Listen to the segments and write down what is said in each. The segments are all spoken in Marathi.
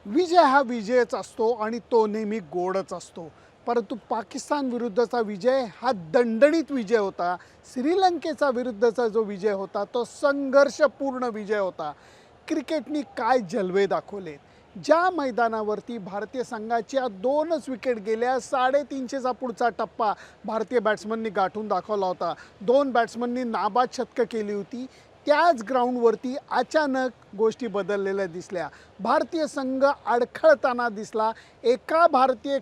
विजय हा विजयच असतो आणि तो नेहमी गोडच असतो. परंतु पाकिस्तान विरुद्धचा विजय हा दणदणीत विजय होता. श्रीलंकेचा विरुद्धचा जो विजय होता तो संघर्षपूर्ण विजय होता. क्रिकेटनी काय जलवे दाखवले. ज्या मैदानावरती भारतीय संघाच्या 2च विकेट गेल्या, 350चा पुढचा टप्पा भारतीय बॅट्समननी गाठून दाखवला होता. 2 बॅट्समननी नाबाद शतकं केली होती. त्याच ग्राउंडवरती अचानक गोष्टी बदललेल्या दिसल्या. भारतीय संघ अडखळताना दिसला. एका भारतीय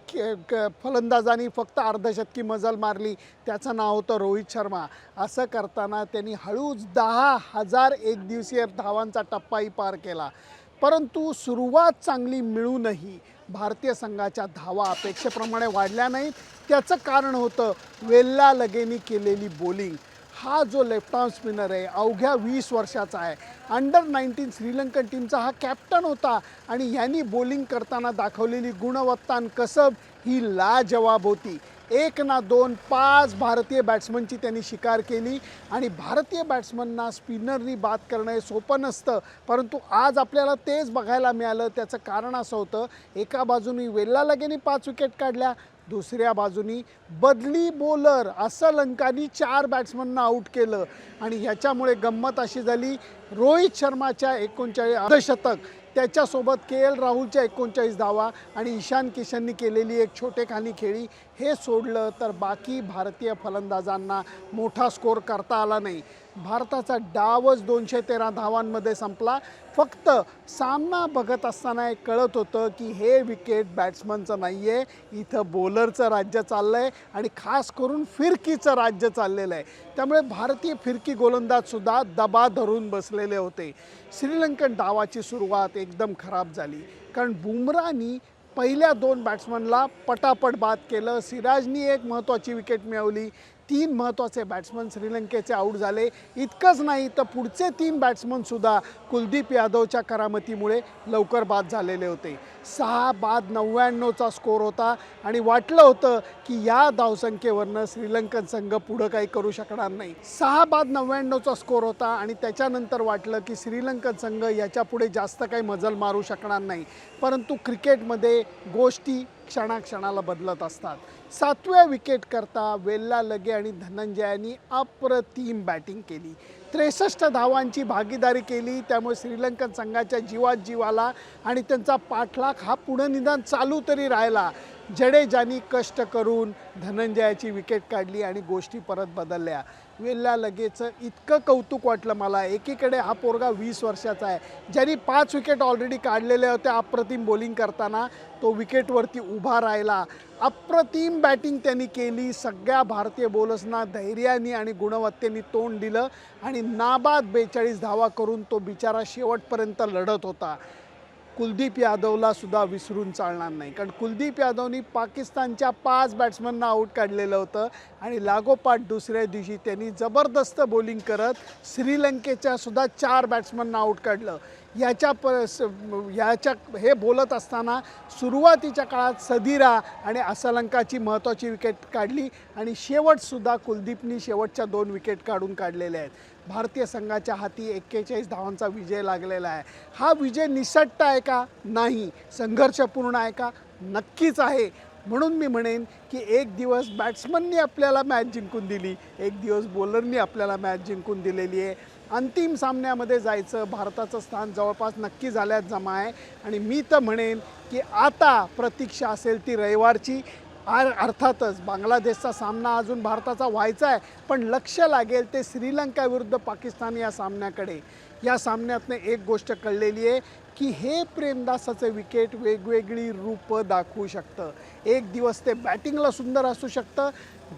फलंदाजाने फक्त अर्धशतकी मजल मारली, त्याचं नाव होतं रोहित शर्मा. असं करताना त्यांनी हळूच 10,000 एकदिवसीय धावांचा टप्पाही पार केला. परंतु सुरुवात चांगली मिळूनही भारतीय संघाच्या धावा अपेक्षेप्रमाणे वाढल्या नाहीत. त्याचं कारण होतं वेल्ला लगेनी केलेली बॉलिंग. हा जो लेफ्ट आर्म स्पिनर आहे, अवघ्या 20 वर्षाचा आहे, अंडर-19 श्रीलंकन टीमचा हा कॅप्टन होता आणि यांनी बॉलिंग करताना दाखवलेली गुणवत्ता आणि कसब ही लाजवाब होती. 1 ना 2, 5 भारतीय बॅट्समनची त्यांनी शिकार केली आणि भारतीय बॅट्समनना स्पिनरनी बाद करणं हे सोपं नसतं. परंतु आज आपल्याला तेच बघायला मिळालं. त्याचं कारण असं होतं, एका बाजूनी वेल्ला लगेनी 5 विकेट काढल्या, दुसऱ्या बाजूनी बदली बॉलर असलंकानी 4 बॅट्समनना आऊट केलं आणि ह्याच्यामुळे गंमत अशी झाली, रोहित शर्माच्या 39 अर्धशतक, त्याच्यासोबत के.एल. राहुलच्या 39 धावा आणि ईशान किशननी केलेली एक छोटेखानी खेळी, हे सोडलं तर बाकी भारतीय फलंदाजांना मोठा स्कोर करता आला नाही. भारताचा डावच 213 धावांमध्ये संपला. फक्त सामना बघत असताना एक कळत होतं की हे विकेट बॅट्समनचं नाही आहे, इथं बॉलरचं राज्य चाललं आहे आणि खास करून फिरकीचं राज्य चाललेलं आहे. त्यामुळे भारतीय फिरकी गोलंदाजसुद्धा दबा धरून बसलेले होते. श्रीलंकन डावाची सुरुवात एकदम खराब झाली, कारण बुमराहनी पहिल्या 2 बॅट्समनला पटापट बाद केलं. सिराजनी एक महत्त्वाची विकेट मिळवली. 3 महत्त्वाचे बॅट्समन श्रीलंकेचे आऊट झाले. इतकंच नाही तर पुढचे 3 बॅट्समनसुद्धा कुलदीप यादवच्या करामतीमुळे लवकर बाद झालेले होते. 6 बाद 99चा स्कोर होता आणि वाटलं होतं की या धावसंख्येवरनं श्रीलंकन संघ पुढं काही करू शकणार नाही. 6 बाद 99चा स्कोर होता आणि त्याच्यानंतर वाटलं की श्रीलंकन संघ याच्यापुढे जास्त काही मजल मारू शकणार नाही. परंतु क्रिकेटमध्ये गोष्टी क्षणाक्षणाला बदलत असतात. 7व्या विकेट करता वेल्ला लगे आणि धनंजयांनी अप्रतिम बॅटिंग केली. 63 धावांची भागीदारी केली. त्यामुळे श्रीलंकन संघाच्या जीवात जीव आला आणि त्यांचा पाठलाग हा पुढं निदान चालू तरी राहिला. जडेजानी कष्ट करून धनंजयाची विकेट काढली आणि गोष्टी परत बदलल्या. वेल्ला लगेचं इतकं कौतुक वाटलं मला. एकीकडे हा पोरगा 20 वर्षाचा आहे, ज्यांनी 5 विकेट ऑलरेडी काढलेल्या होत्या अप्रतिम बॉलिंग करताना. तो विकेटवरती उभा राहिला, अप्रतिम बॅटिंग त्यांनी केली. सगळ्या भारतीय बॉलर्सना धैर्याने आणि गुणवत्तेने तोंड दिलं आणि नाबाद 42 धावा करून तो बिचारा शेवटपर्यंत लढत होता. कुलदीप यादवला सुद्धा विसरून चालणार नाही, कारण कुलदीप यादवनी पाकिस्तानच्या 5 बॅट्समनना आऊट काढलेलं होतं आणि लागोपाठ दुसऱ्या दिवशी त्यांनी जबरदस्त बॉलिंग करत श्रीलंकेच्या सुद्धा 4 बॅट्समनना आऊट काढलं. हे बोलत असताना सुरुवातीच्या काळात सदिरा आणि असलंकाची महत्त्वाची विकेट काढली आणि शेवटसुद्धा कुलदीपनी शेवटच्या 2 विकेट काढून काढलेल्या आहेत. भारतीय संघाच्या हाती 41 धावांचा विजय लागलेला आहे. हा विजय निसटता आहे का? नाही. संघर्षपूर्ण आहे का? नक्कीच आहे. म्हणून मी म्हणेन की एक दिवस बॅट्समननी आपल्याला मॅच जिंकून दिली, एक दिवस बॉलरनी आपल्याला मॅच जिंकून दिलेली आहे. अंतिम सामन्यामध्ये जायचं भारताचं स्थान जवळपास नक्की झाल्यास जमा आहे आणि मी तर म्हणेन की आता प्रतीक्षा असेल ती रविवारची. अर्थातच बांगलादेशचा सामना अजून भारताचा व्हायचा आहे, पण लक्ष लागेल ते श्रीलंका विरुद्ध पाकिस्तान या सामन्याकडे. या सामन्यातनं एक गोष्ट कळलेली आहे की हे प्रेमदासाचं विकेट वेगवेगळी रूपं दाखवू शकतं. एक दिवस ते बॅटिंगला सुंदर असू शकतं.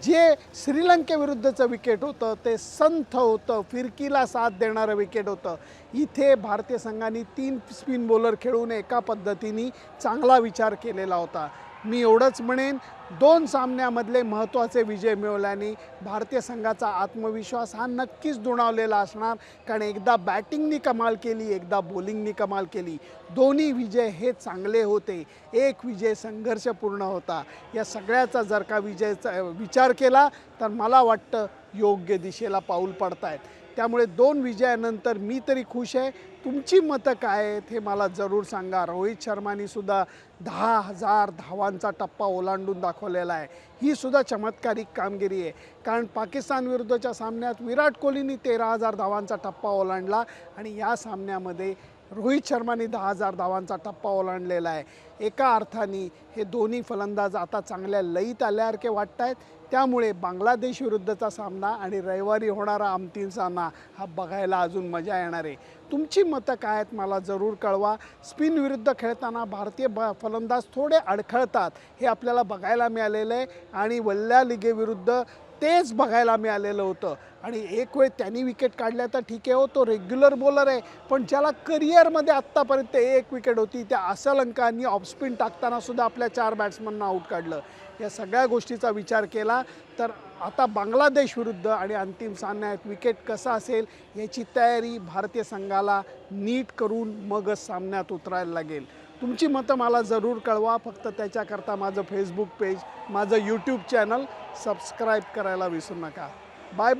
जे श्रीलंकेविरुद्धचं विकेट होतं ते संथ होतं, फिरकीला साथ देणारं विकेट होतं. इथे भारतीय संघाने 3 स्पिन बॉलर खेळून एका पद्धतीने चांगला विचार केलेला होता. मी एवढंच म्हणेन, 2 सामन्यामधले महत्त्वाचे विजय मिळवल्याने भारतीय संघाचा आत्मविश्वास हा नक्कीच दुणावलेला असणार, कारण एकदा बॅटिंगनी कमाल केली, एकदा बॉलिंगनी कमाल केली. दोन्ही विजय हे चांगले होते. एक विजय संघर्षपूर्ण होता. या सगळ्याचा जर का विचार केला तर मला वाटतं योग्य दिशेला पाऊल पडतायत. त्यामुळे 2 विजयानंतर मी तरी खुश आहे. तुमची मतं काय आहेत हे मला जरूर सांगा. रोहित शर्मानी सुद्धा 10,000 धावांचा टप्पा ओलांडून दाखवलेला आहे. ही सुद्धा चमत्कारिक कामगिरी आहे. कारण पाकिस्तान विरुद्धच्या सामन्यात विराट कोहलीनी 13,000 धावांचा टप्पा ओलांडला आणि या सामन्यामध्ये रोहित शर्माने 10,000 धावांचा टप्पा ओलांडलेला आहे. एका अर्थाने हे दोन्ही फलंदाज आता चांगल्या लयीत आल्यासारखे वाटत आहेत. त्यामुळे बांगलादेश विरुद्धचा सामना आणि रविवारी होणारा अंतिम सामना हा बघायला अजून मजा येणार आहे. तुमची मतं काय आहेत मला जरूर कळवा. स्पिन विरुद्ध खेळताना भारतीय फलंदाज थोडे अडखळतात हे आपल्याला बघायला मिळालेलं आहे आणि वल्ल्या लिगेविरुद्ध तेच बघायला मिळालेलं होतं. आणि एक वेळ त्यांनी विकेट काढल्या तर ठीक आहे, हो तो रेग्युलर बॉलर आहे, पण ज्याला करिअरमध्ये आत्तापर्यंत एक विकेट होती त्या असलंकांनी ऑफस्पिन टाकताना सुद्धा आपल्या 4 बॅट्समनना आऊट काढलं. या सगळ्या गोष्टीचा विचार केला तर आता बांगलादेश विरुद्ध आणि अंतिम सामन्यात विकेट कसा असेल याची तयारी भारतीय संघाला नीट करून मगच सामन्यात उतरायला लागेल. तुमची मतं मला जरूर कळवा. फक्त त्याच्याकरता माझं फेसबुक पेज, माझं यूट्यूब चॅनल सबस्क्राईब करायला विसरू नका. बाय.